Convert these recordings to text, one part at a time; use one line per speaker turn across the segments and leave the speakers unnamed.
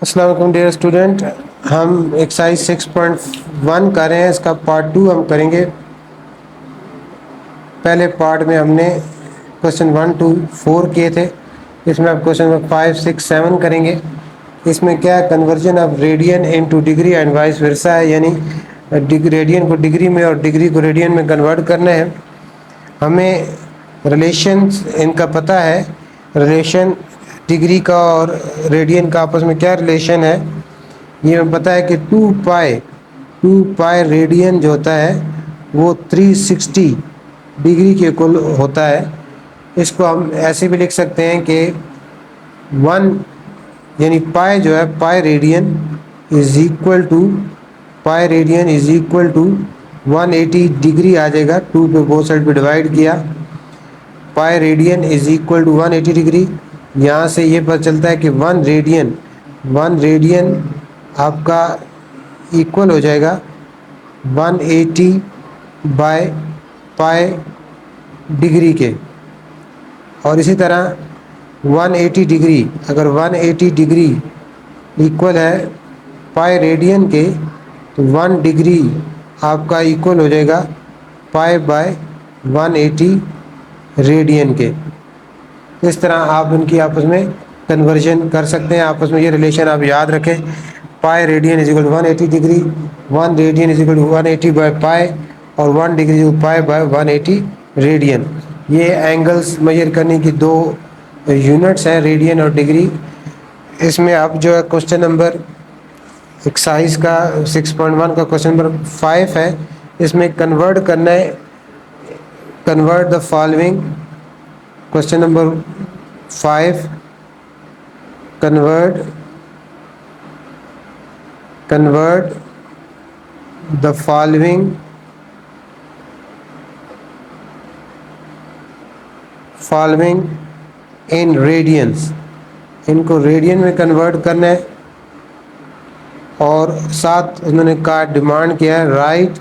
अस्सलाम वालेकुम dear student. हम एक्सरसाइज 6.1 कर रहे हैं, इसका पार्ट 2 हम करेंगे। पहले पार्ट में हमने क्वेश्चन 1 to 4 किए थे, इसमें अब क्वेश्चन नंबर 5, 6, 7 करेंगे। इसमें क्या है, conversion of radian into degree and vice versa है, यानी रेडियन को डिग्री में और डिग्री को रेडियन में कन्वर्ट करना है। हमें रिलेशंस इनका पता है, रिलेशन डिग्री का और रेडियन का आपस में क्या रिलेशन है ये हमें पता है कि 2 पाई रेडियन जो होता है वो 360 डिग्री के इक्वल होता है। इसको हम ऐसे भी लिख सकते हैं कि 1 यानी पाई जो है, pi radian is equal to 180 degree आ जाएगा। 2 पे बोथ साइड पे डिवाइड किया, pi radian is equal to 180 degree. यहाँ से ये पता चलता है कि 1 रेडियन आपका इक्वल हो जाएगा 180 बाय पाई डिग्री के। और इसी तरह 180 डिग्री, अगर 180 डिग्री इक्वल है पाई रेडियन के, तो 1 डिग्री आपका इक्वल हो जाएगा पाई बाय 180 रेडियन के। इस तरह आप उनकी आपस में कन्वर्जन कर सकते हैं। आपस में ये रिलेशन आप याद रखें, pi radian is equal to 180 degree, 1 radian is equal to 180 by pi, और 1 degree is pi by 180 radian. ये एंगल्स मेजर करने की दो यूनिट्स हैं, रेडियन और डिग्री। इसमें आप जो है क्वेश्चन नंबर एक्सरसाइज का 6.1 का क्वेश्चन नंबर 5 है, इसमें कन्वर्ट करना है, convert the following. Question number 5, convert the following in radians। इनको रेडियन में कन्वर्ट करना है, और साथ उन्होंने कहा, डिमांड किया है, write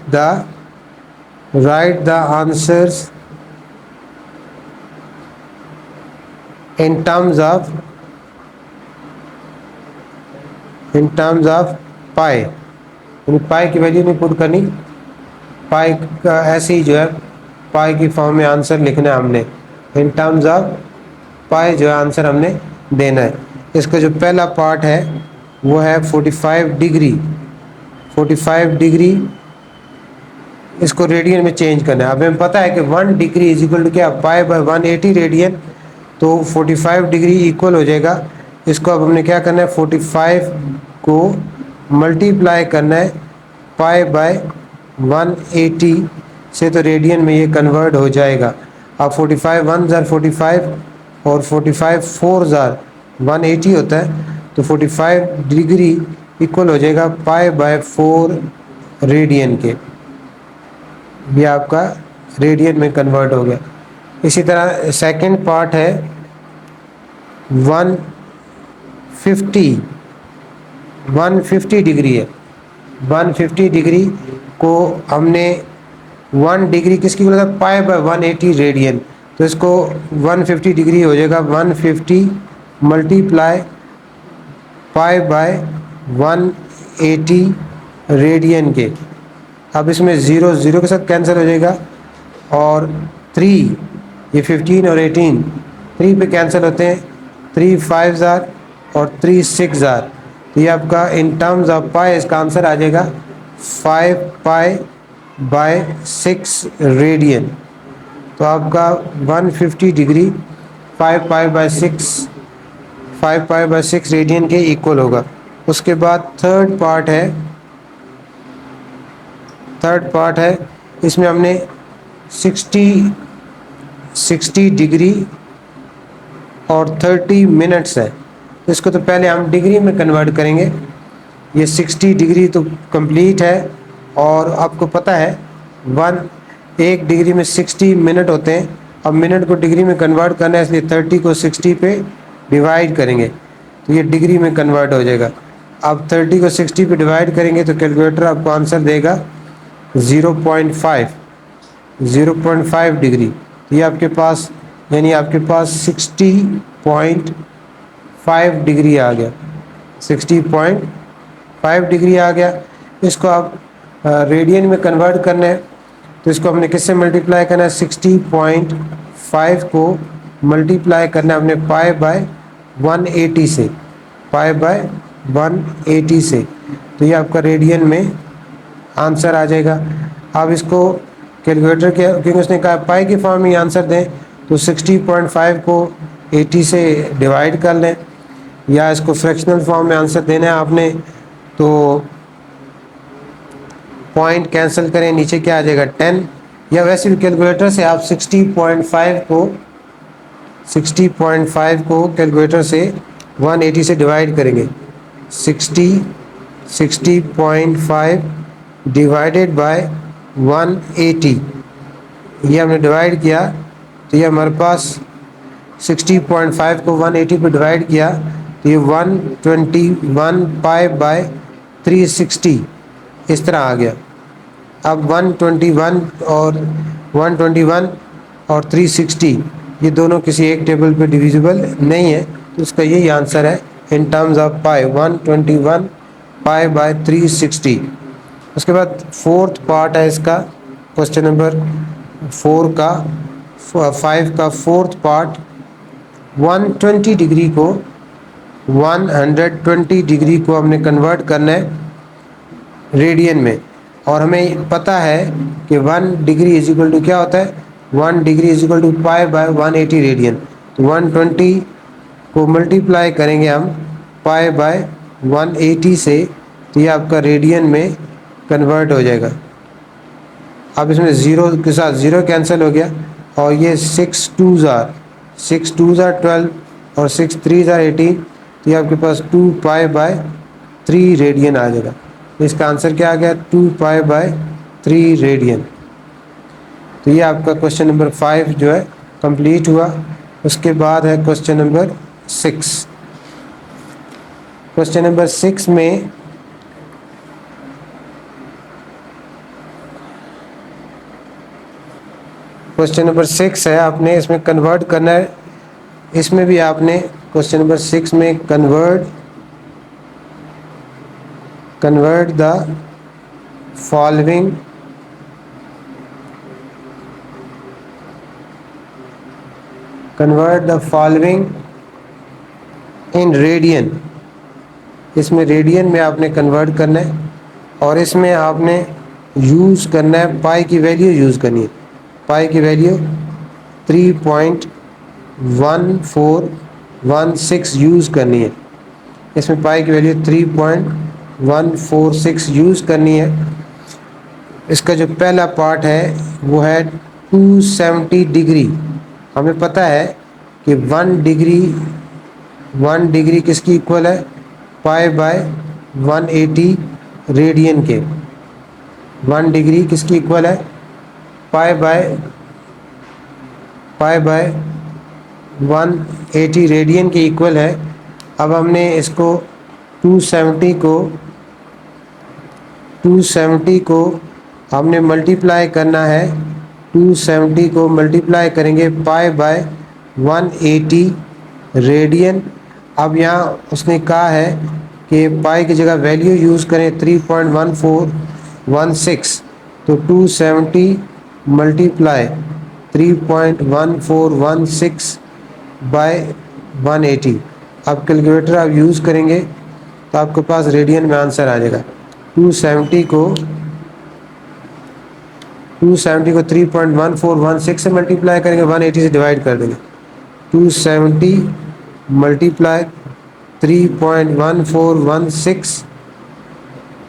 the answers in terms of पाई। यानी पाई की वैल्यू नहीं पुट करनी, पाई का ऐसे ही जो है पाई की फॉर्म में आंसर लिखना है हमने। इन टर्म्स ऑफ पाई जो है आंसर हमने देना है। इसका जो पहला पार्ट है वो है 45 डिग्री। 45 डिग्री इसको रेडियन में चेंज करना है। अब हमें पता है कि 1 डिग्री इज इक्वल टू क्या, पाई बाय 180 रेडियन, तो 45 डिग्री इक्वल हो जाएगा। इसको अब हमने क्या करना है, 45 को मल्टीप्लाई करना है पाई बाय 180 से, तो रेडियन में ये कन्वर्ट हो जाएगा। अब 45 1 ज़ार 45 और 45 4 ज़ार 180 होता है, तो 45 डिग्री इक्वल हो जाएगा पाई बाय 4 रेडियन के। ये आपका रेडियन में कन्वर्ट हो गया। इसी तरह सेकंड पार्ट है 150 डिग्री है। 150 डिग्री को हमने 1 डिग्री किसकी बोला था, पाई बाय 180 रेडियन, तो इसको 150 डिग्री हो जाएगा 150 मल्टीप्लाई पाई बाय 180 रेडियन के। अब इसमें 0 0 के साथ कैंसिल हो जाएगा, और 3, ये 15 और 18 3 पे कैंसिल होते हैं, 3 5 ज़ार और 3 6 ज़ार, तो ये आपका इन टर्म्स ऑफ पाई इसका आंसर आ जाएगा 5 पाई बाय 6 रेडियन। तो आपका 150 डिग्री 5 पाई बाय 6 रेडियन के इक्वल होगा। उसके बाद थर्ड पार्ट है, इसमें हमने 60 डिग्री और 30 मिनट्स है। इसको तो पहले हम डिग्री में कन्वर्ट करेंगे। ये 60 डिग्री तो कंप्लीट है, और आपको पता है 1 डिग्री में 60 मिनट होते हैं। अब मिनट को डिग्री में कन्वर्ट करना है, इसलिए 30 को 60 पे डिवाइड करेंगे, तो ये डिग्री में कन्वर्ट हो जाएगा। अब 30 को 60 पे डिवाइड करेंगे तो कैलकुलेटर आपको आंसर देगा 0.5 डिग्री। ये आपके पास, यानी आपके पास 60.5 डिग्री आ गया। 60.5 डिग्री आ गया। इसको आप रेडियन में कन्वर्ट करना है तो इसको हमने किससे मल्टीप्लाई करना है, 60.5 को मल्टीप्लाई करना है हमने पाई बाय 180 से, पाई बाय 180 से, तो ये आपका रेडियन में आंसर आ जाएगा। अब इसको कैलकुलेटर के, क्योंकि उसने कहा पाई के फॉर्म में आंसर दें, तो 60.5 को 80 से डिवाइड कर लें, या इसको फ्रैक्शनल फॉर्म में आंसर देना है आपने तो पॉइंट कैंसिल करें, नीचे क्या आ जाएगा 10, या वैसे भी कैलकुलेटर से आप 60.5 को कैलकुलेटर से 180 से डिवाइड करेंगे। 60.5 डिवाइडेड बाय 180, ये हमने डिवाइड किया तो ये हमारे पास 60.5 को 180 पे डिवाइड किया तो ये 121 पाई बाय 360 इस तरह आ गया। अब 121 और 360 ये दोनों किसी एक टेबल पे डिविजिबल नहीं है, तो इसका यही आंसर है in terms of pi, 121 pi by 360। उसके बाद फोर्थ पार्ट है इसका, क्वेश्चन नंबर 5 का फोर्थ पार्ट, 120 डिग्री को 120 डिग्री को हमने कन्वर्ट करना है रेडियन में, और हमें पता है कि 1 डिग्री इज इक्वल टू क्या होता है, 1 degree is equal to pi by 180 radian. तो 120 को मल्टीप्लाई करेंगे हम पाई बाय 180 से, तो ये आपका रेडियन में कन्वर्ट हो जाएगा। अब इसमें ज़ीरो के साथ ज़ीरो कैंसिल हो गया, और ये 6 2s are 12 और 6 3s are 18, तो ये आपके पास 2 पाई बाय 3 रेडियन आ जाएगा। इसका आंसर क्या आ गया, 2 पाई बाय 3 रेडियन। तो ये आपका क्वेश्चन नंबर 5 जो है कंप्लीट हुआ। उसके बाद है क्वेश्चन नंबर 6। क्वेश्चन नंबर 6 में क्वेश्चन नंबर 6 है, आपने इसमें कन्वर्ट करना है। इसमें भी आपने क्वेश्चन नंबर 6 में convert the following in radian, इसमें रेडियन में आपने कन्वर्ट करना है, और इसमें आपने यूज़ करना है पाई की वैल्यू यूज़ करनी है। पाई की वैल्यू 3.1416 यूज़ करनी है। इसमें पाई की वैल्यू 3.146 यूज़ करनी है। इसका जो पहला पार्ट है वो है 270 डिग्री। हमें पता है कि 1 डिग्री किसकी इक्वल है, पाई बाय 180 रेडियन के। 1 डिग्री किसकी इक्वल है, पाई बाय 180 रेडियन के इक्वल है। अब हमने इसको 270 को हमने मल्टीप्लाई करना है। 270 को मल्टीप्लाई करेंगे पाई बाय 180 रेडियन। अब यहाँ उसने कहा है कि पाई की जगह वैल्यू यूज़ करें 3.1416, तो 270 मल्टीप्लाई 3.1416 बाय 180। अब कैलकुलेटर आप यूज़ करेंगे तो आपके पास रेडियन में आंसर आ जाएगा। 270 को 3.1416 से मल्टीप्लाई करेंगे, 180 से डिवाइड कर देंगे। 270 मल्टीप्लाई 3.1416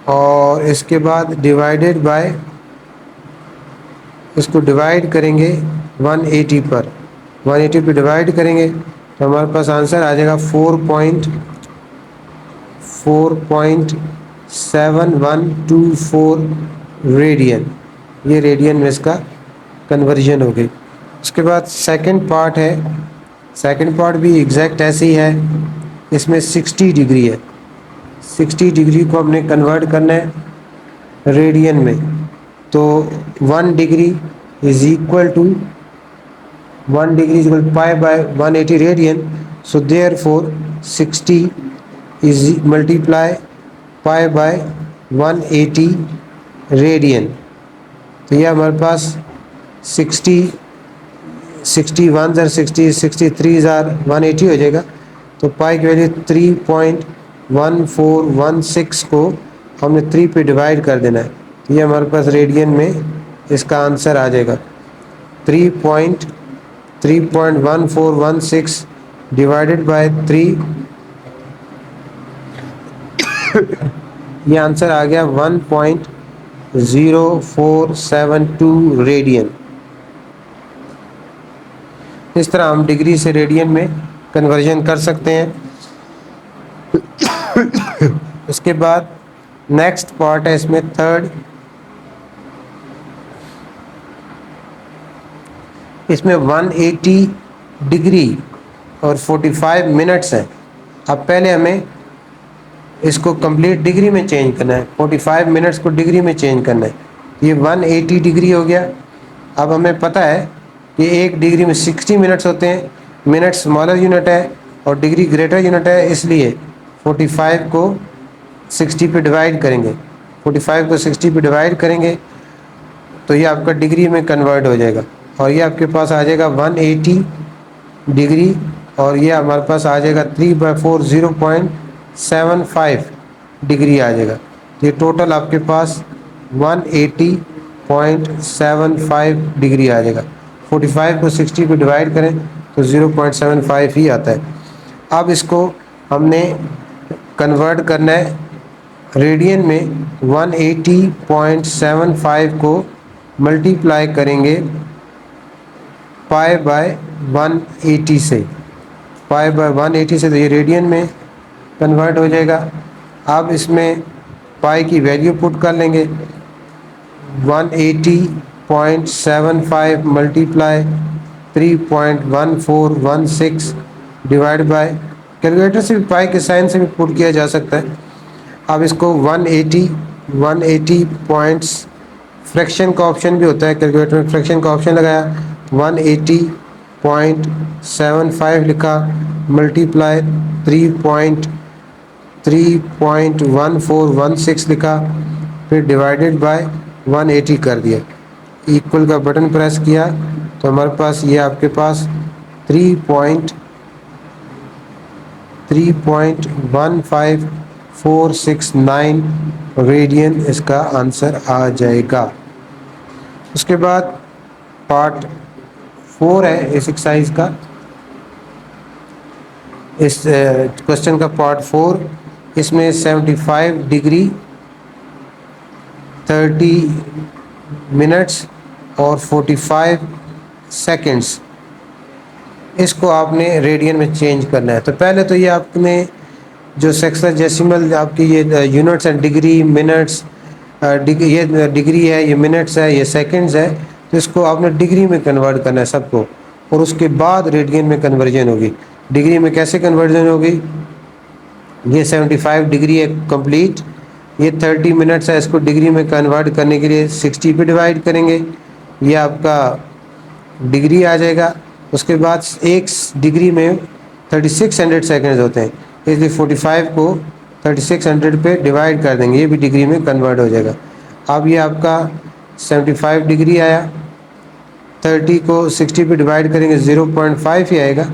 और इसके बाद डिवाइडेड बाय, इसको डिवाइड करेंगे 180 पर, 180 पे डिवाइड करेंगे तो हमारे पास आंसर आ जाएगा 4.7124 रेडियन। ये रेडियन में इसका कन्वर्जन हो गई। उसके बाद सेकंड पार्ट है, सेकंड पार्ट भी एग्जैक्ट ऐसे ही है। इसमें 60 डिग्री है, 60 डिग्री को हमने कन्वर्ट करना है रेडियन में, तो 1 degree is equal to pi by 180 radian. So therefore 60 is multiply pi by 180 radian. तो ये हमारे पास 61 ज़र 60 63 ज़ार 180 हो जाएगा। तो पाई की वैल्यू 3.1416 को हमने 3 पे डिवाइड कर देना है। तो ये हमारे पास रेडियन में इसका आंसर आ जाएगा 3.1416 डिवाइडेड बाय 3। ये आंसर आ गया 1.0472 रेडियन। इस तरह हम डिग्री से रेडियन में कन्वर्जन कर सकते हैं। उसके बाद नेक्स्ट पार्ट है इसमें थर्ड, इसमें 180 डिग्री और 45 मिनट्स है। अब पहले हमें इसको कंप्लीट डिग्री में चेंज करना है, 45 मिनट्स को डिग्री में चेंज करना है। ये 180 डिग्री हो गया। अब हमें पता है कि एक डिग्री में 60 मिनट्स होते हैं, मिनट स्मॉलर यूनिट है और डिग्री ग्रेटर यूनिट है, इसलिए 45 को 60 पे डिवाइड करेंगे। 45 को 60 पे डिवाइड करेंगे तो ये आपका डिग्री में कन्वर्ट हो जाएगा और ये आपके पास आ जाएगा 180 डिग्री और ये हमारे पास आ जाएगा 3/4 0.75 डिग्री आ जाएगा। ये टोटल आपके पास 180.75 डिग्री आ जाएगा। 45 को 60 पे डिवाइड करें तो 0.75 ही आता है। अब इसको हमने कन्वर्ट करना है रेडियन में। 180.75 को मल्टीप्लाई करेंगे पाई बाय 180 से, पाई बाय 180 से, तो ये रेडियन में कन्वर्ट हो जाएगा। अब इसमें पाई की वैल्यू पुट कर लेंगे, 180.75 मल्टीप्लाई 3.1416 डिवाइड बाय, कैलकुलेटर से भी पाई के साइन से भी पुट किया जा सकता है। अब इसको 180 पॉइंट्स, फ्रैक्शन का ऑप्शन भी होता है कैलकुलेटर में, फ्रैक्शन का ऑप्शन लगाया, 180.75 लिखा मल्टीप्लाई 3.1416 लिखा, फिर डिवाइडेड बाय 180 कर दिया, इक्वल का बटन प्रेस किया तो हमारे पास ये आपके पास 3.15469 रेडियन इसका आंसर आ जाएगा। उसके बाद पार्ट 4 है इस एक्सरसाइज का, इस क्वेश्चन का पार्ट 4। इसमें 75 डिग्री 30 मिनट्स और 45 सेकंड्स, इसको आपने रेडियन में चेंज करना है। तो पहले तो ये आपने जो सेक्सोडेसिमल आपकी ये यूनिट्स हैं, डिग्री, मिनट्स, ये डिग्री है, ये मिनट्स है, ये सेकंड्स है, तो इसको आपने डिग्री में कन्वर्ट करना है सबको, और उसके बाद रेडियन में कन्वर्जन होगी। डिग्री में कैसे कन्वर्जन होगी, ये 75 डिग्री है कंप्लीट, ये 30 मिनट्स है, इसको डिग्री में कन्वर्ट करने के लिए 60 पे डिवाइड करेंगे, ये आपका डिग्री आ जाएगा। उसके बाद एक डिग्री में 3600 सेकेंड्स होते हैं, इसलिए 45 को 3600 पे डिवाइड कर देंगे, ये भी डिग्री में कन्वर्ट हो जाएगा। अब ये आपका 75 डिग्री आया, 30 को 60 पे डिवाइड करेंगे 0.5 ही आएगा,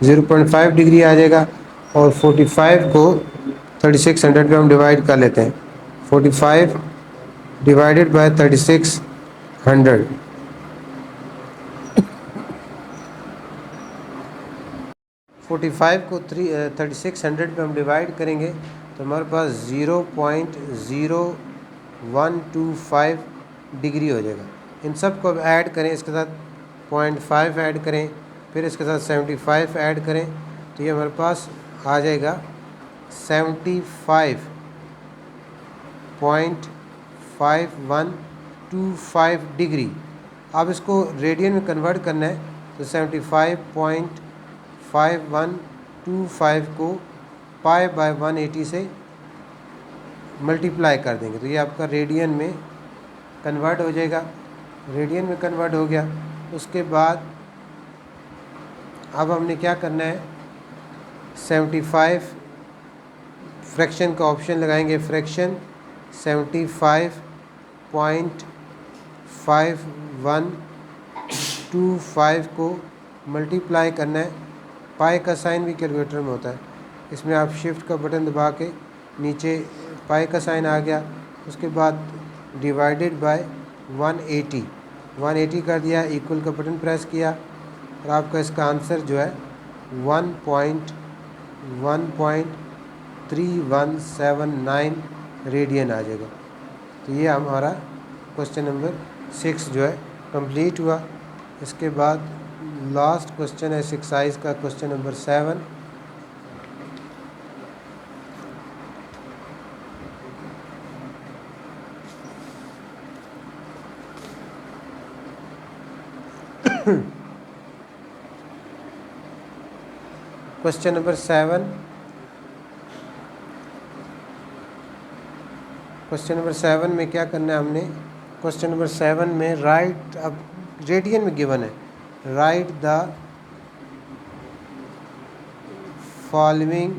0.5 डिग्री आ जाएगा। और 45 को 3600 पे हम डिवाइड कर लेते हैं, 45 डिवाइडेड बाय 3600, 45 को 3600 पे हम डिवाइड करेंगे तो हमारे पास 0.0125 डिग्री हो जाएगा। इन सब को अब ऐड करें, इसके साथ 0.5 ऐड करें, फिर इसके साथ 75 ऐड करें, तो ये हमारे पास आ जाएगा 75.5125 डिग्री। अब इसको रेडियन में कन्वर्ट करना है तो 75.5125 को पाई बाय 180 से मल्टीप्लाई कर देंगे, तो ये आपका रेडियन में कन्वर्ट हो जाएगा। रेडियन में कन्वर्ट हो गया, उसके बाद अब हमने क्या करना है, 75 फ्रैक्शन का ऑप्शन लगाएंगे, फ्रैक्शन 75.5125 को मल्टीप्लाई करना है। पाई का साइन भी कैलकुलेटर में होता है, इसमें आप शिफ्ट का बटन दबा के नीचे पाई का साइन आ गया, उसके बाद डिवाइडेड बाय 180 कर दिया, इक्वल का बटन प्रेस किया और आपका इसका आंसर जो है 1.3179 रेडियन आ जाएगा। तो ये हमारा क्वेश्चन नंबर 6 जो है कंप्लीट हुआ। इसके बाद लास्ट क्वेश्चन है एक्सरसाइज का question number 7। Question number 7, question number 7 में क्या करना है हमने, क्वेश्चन नंबर 7 में राइट, अब रेडियन में गिवन है, राइट द फॉलोइंग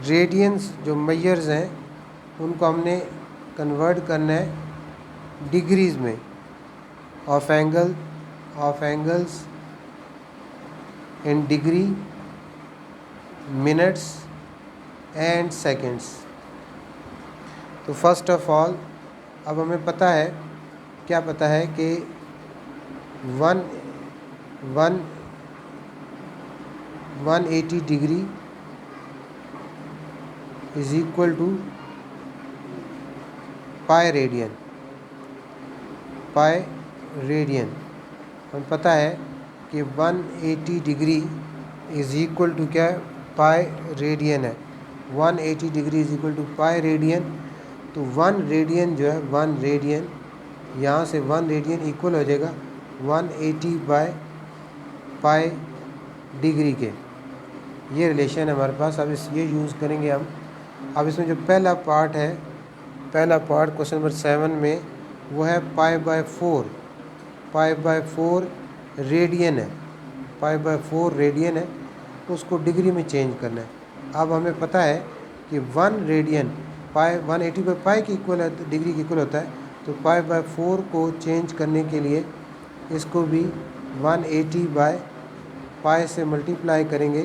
रेडियंस जो मेजर्स हैं उनको हमने कन्वर्ट करना है डिग्रीज में, of angles in degree, minutes and seconds. तो फर्स्ट ऑफ ऑल अब हमें पता है, क्या पता है कि 180 degree is equal to pi radian. हमें पता है कि 180 डिग्री इज इक्वल टू क्या है, पाई रेडियन है। 180 degree is equal to pi radian. तो 1 रेडियन जो है, 1 रेडियन, यहाँ से 1 रेडियन इक्वल हो जाएगा 180 बाय पाई डिग्री के। ये रिलेशन है हमारे पास। अब ये यूज़ करेंगे हम। अब इसमें जो पहला पार्ट है, पहला पार्ट क्वेश्चन नंबर 7 में वो है पाई बाय 4 रेडियन है, पाई बाय 4 रेडियन है, तो उसको डिग्री में चेंज करना है। अब हमें पता है कि 1 रेडियन पाई 180 बाई पाई की इक्वल है, डिग्री की इक्वल होता है। तो पाई बाय 4 को चेंज करने के लिए इसको भी 180 बाय पाई से मल्टीप्लाई करेंगे,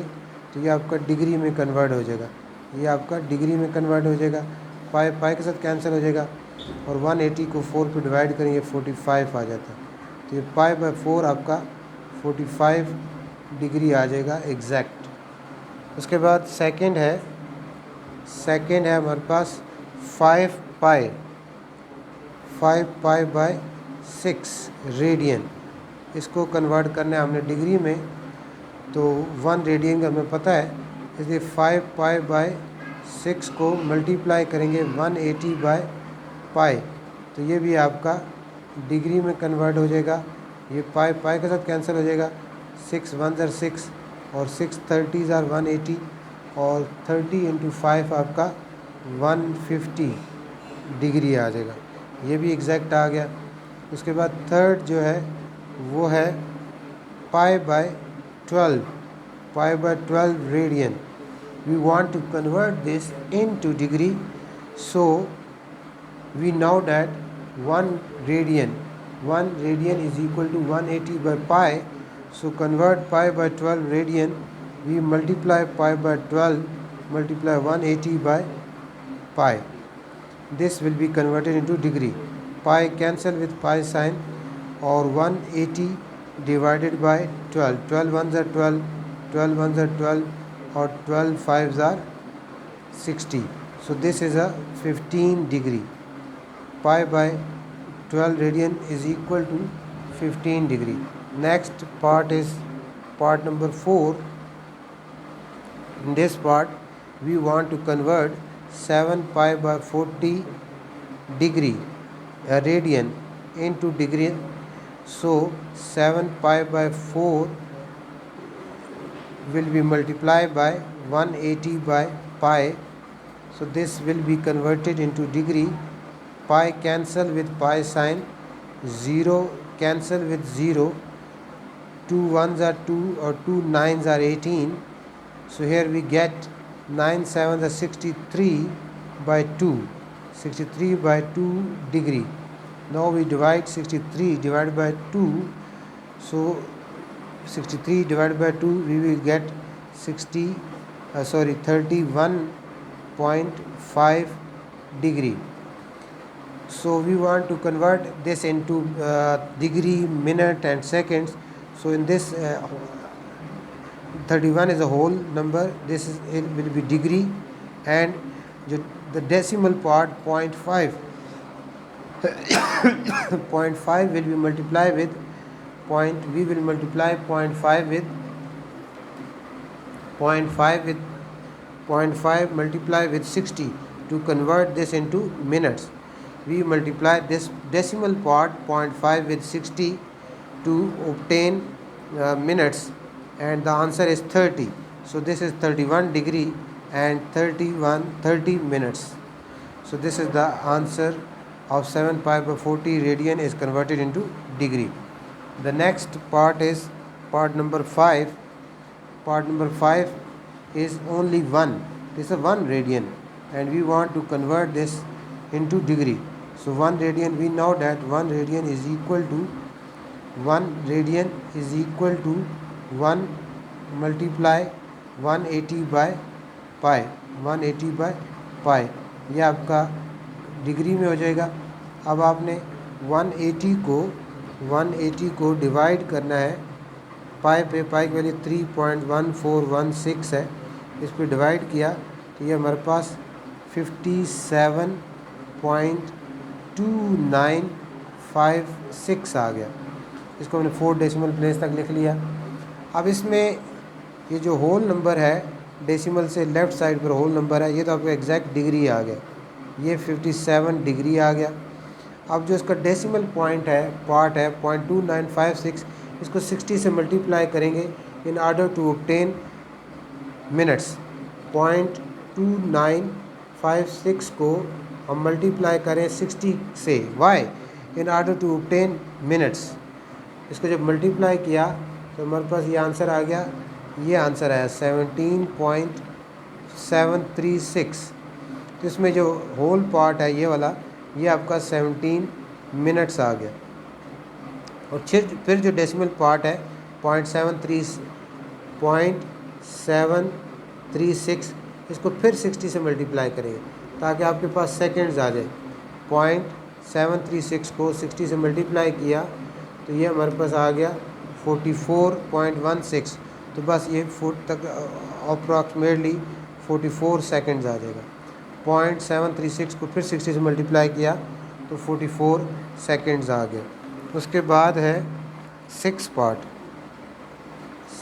तो ये आपका डिग्री में कन्वर्ट हो जाएगा। ये आपका डिग्री में कन्वर्ट हो जाएगा, पाई के साथ कैंसिल हो जाएगा, और 180 को 4 पे डिवाइड करेंगे 45 आ जाता है। तो ये पाई बाय 4 आपका 45 डिग्री आ जाएगा एग्जैक्ट। उसके बाद सेकंड है हमारे पास 5 पाई बाय 6 रेडियन। इसको कन्वर्ट करना है हमने डिग्री में, तो 1 रेडियन का हमें पता है, इसलिए 5 पाई बाय 6 को मल्टीप्लाई करेंगे 180 बाय पाई, तो ये भी आपका डिग्री में कन्वर्ट हो जाएगा। ये पाई के साथ कैंसिल हो जाएगा, 6 1 ज़र 6 और 6 30 ज़र 180, और 30 इंटू 5 आपका 150 डिग्री आ जाएगा। ये भी एग्जैक्ट आ गया। उसके बाद थर्ड जो है वो है pi by 12 radian. We want to convert this into degree, so we know that 1 radian is equal to 180 by pi. So convert pi by 12 radian, we multiply pi by 12 multiply 180 by pi. This will be converted into degree. Pi cancel with pi sign, or 180 divided by 12, 12 1s are 12, 12 1s are 12, or 12 5s are 60. So this is a 15 degree. Pi by 12 radian is equal to 15 degree. Next part is part number 4. In this part we want to convert 7 pi by 40 degree radian into degree. So 7 pi by 4 will be multiplied by 180 by pi. So this will be converted into degree. Pi cancel with pi sign, 0 cancel with 0, 2 ones are 2 or 2 nines are 18. So here we get 9 sevens are 63 by 2. 63 by 2 degree. Now we divide 63 divided by 2. So 63 divided by 2, we will get 31.5 degree. So we want to convert this into degree, minute and seconds. So in this 31 is a whole number, this is, it will be degree, and the decimal part 0.5 0.5 will be multiplied with we will multiply 0.5 with 0.5 multiply with 60 to convert this into minutes. We multiply this decimal part 0.5 with 60 to obtain minutes, and the answer is 30. So this is 31 degree and 30 minutes. So this is the answer of 7 pi by 40 radian is converted into degree. The next part is part number 5. Part number 5 is only 1. This is 1 radian and we want to convert this into degree. So 1 radian, we know that 1 radian is equal to 1 multiply 180 by pi. 180 by pi ये आपका degree में हो जाएगा. अब आपने 180 को divide करना है पाई पे. पाई की वैल्यू 3.1416 है. इस पर डिवाइड किया तो ये हमारे पास 57.2956 आ गया. इसको हमने 4 डेसिमल प्लेस तक लिख लिया. अब इसमें ये जो होल नंबर है डेसिमल से लेफ़्ट साइड पर होल नंबर है, ये तो आपको एग्जैक्ट डिग्री आ गया. ये 57 डिग्री आ गया. अब जो इसका डेसिमल पॉइंट है पार्ट है 0.2956, इसको 60 से मल्टीप्लाई करेंगे in order to obtain minutes. 0.2956 को हम मल्टीप्लाई करें 60 से. Why? In order to obtain minutes. इसको जब मल्टीप्लाई किया तो हमारे पास ये आंसर आ गया. ये आंसर आया 17.736. तो इसमें जो होल पार्ट है ये वाला, ये आपका 17 मिनट्स आ गया. और फिर जो डेसिमल पार्ट है 0.736, इसको फिर 60 से मल्टीप्लाई करेंगे ताकि आपके पास सेकंड्स आ जाए. 0.736 को 60 से मल्टीप्लाई किया तो ये हमारे पास आ गया 44.16. तो बस ये फुट तक अप्रॉक्सीमेटली 44 सेकंड्स आ जाएगा. 0.736 को फिर 60 से मल्टीप्लाई किया तो 44 सेकंड्स आ गए. उसके बाद है 6 पार्ट.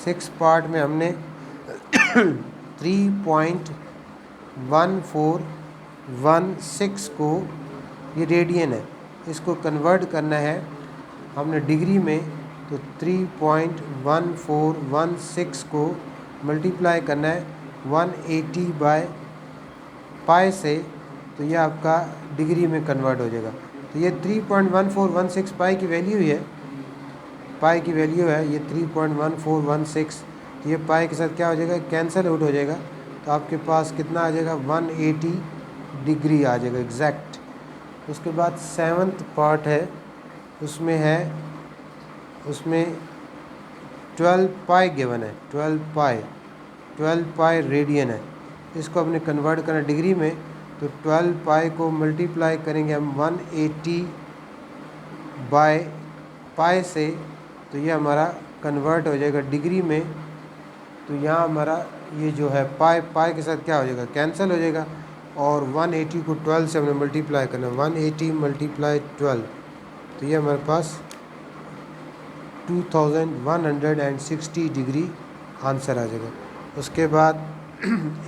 6 पार्ट में हमने 3.1416 को, ये रेडियन है, इसको कन्वर्ट करना है हमने डिग्री में. तो 3.1416 को मल्टीप्लाई करना है 180 बाय पाई से, तो ये आपका डिग्री में कन्वर्ट हो जाएगा. तो ये 3.1416 पाई की वैल्यू है. पाई की वैल्यू है ये 3.1416. तो ये पाई के साथ क्या हो जाएगा, कैंसिल आउट हो जाएगा. तो आपके पास कितना आ जाएगा, 180 डिग्री आ जाएगा एग्जैक्ट. उसके बाद 7th पार्ट है, उसमें 12 पाई गिवन है. 12 पाई रेडियन है. इसको हमने कन्वर्ट करना डिग्री में. तो 12 पाई को मल्टीप्लाई करेंगे हम 180 बाय पाई से, तो ये हमारा कन्वर्ट हो जाएगा डिग्री में. तो यहाँ हमारा ये जो है पाई के साथ क्या हो जाएगा, कैंसिल हो जाएगा. और 180 को 12 से हमने मल्टीप्लाई करना. 180 मल्टीप्लाई 12, तो ये हमारे पास 2160 डिग्री आंसर आ जाएगा. उसके बाद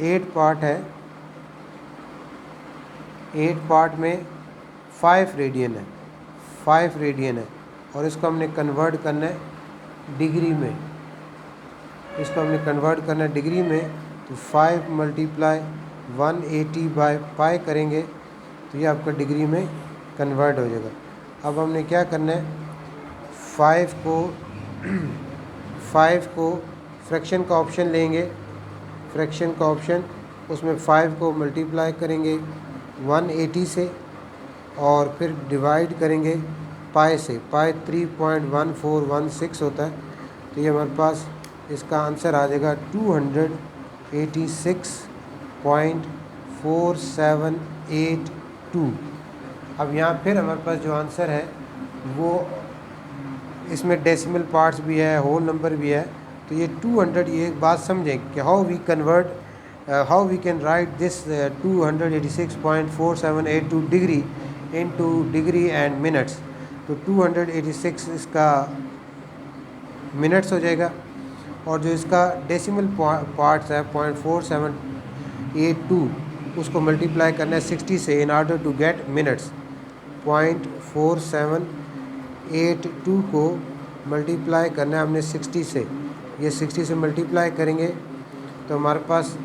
8 पार्ट है. 8 पार्ट में 5 रेडियन है. 5 रेडियन है और इसको हमने कन्वर्ट करना है डिग्री में. इसको हमने कन्वर्ट करना है डिग्री में. तो 5 मल्टीप्लाई 180 बाय पाई करेंगे तो ये आपका डिग्री में कन्वर्ट हो जाएगा. अब हमने क्या करना है, 5 को 5 को फ्रैक्शन का ऑप्शन लेंगे, फ्रैक्शन का ऑप्शन, उसमें 5 को मल्टीप्लाई करेंगे 180 से और फिर डिवाइड करेंगे पाई से। पाई 3.1416 होता है, तो ये हमारे पास इसका आंसर आ जाएगा 286.4782। अब यहाँ फिर हमारे पास जो आंसर है वो इसमें डेसिमल पार्ट्स भी है, होल नंबर भी है। तो ये 200, ये एक बात समझें कि how we can write this 286.4782 degree into degree and minutes. तो 286 इसका मिनट्स हो जाएगा, और जो इसका डेसिमल पार्ट्स है 0.4782, उसको मल्टीप्लाई करना है 60 से in order to get minutes. 0.4782 को मल्टीप्लाई करना है हमने 60 से, ये 60 से मल्टीप्लाई करेंगे तो हमारे पास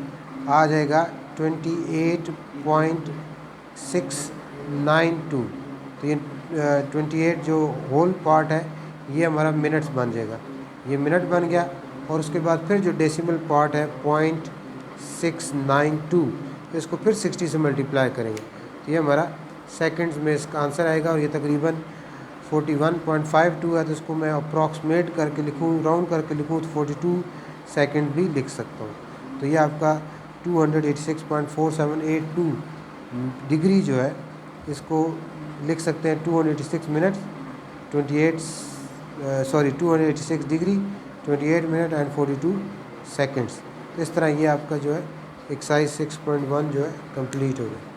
आ जाएगा 28.692। तो ये 28 जो होल पार्ट है ये हमारा मिनट्स बन जाएगा, ये मिनट बन गया। और उसके बाद फिर जो डेसिमल पार्ट है 0.692, इसको फिर 60 से मल्टीप्लाई करेंगे तो ये हमारा सेकंड्स में इसका आंसर आएगा। और ये तकरीबन 41.52 है, तो इसको मैं अप्रॉक्सीमेट करके लिखूँ, राउंड करके लिखूँ तो 42 सेकंड भी लिख सकता हूँ। तो ये आपका 286.4782 डिग्री जो है इसको लिख सकते हैं 286 minutes 286 degree 28 minute and 42 seconds. तो इस तरह ये आपका जो है एक्सरसाइज 6.1 जो है कंप्लीट हो गया।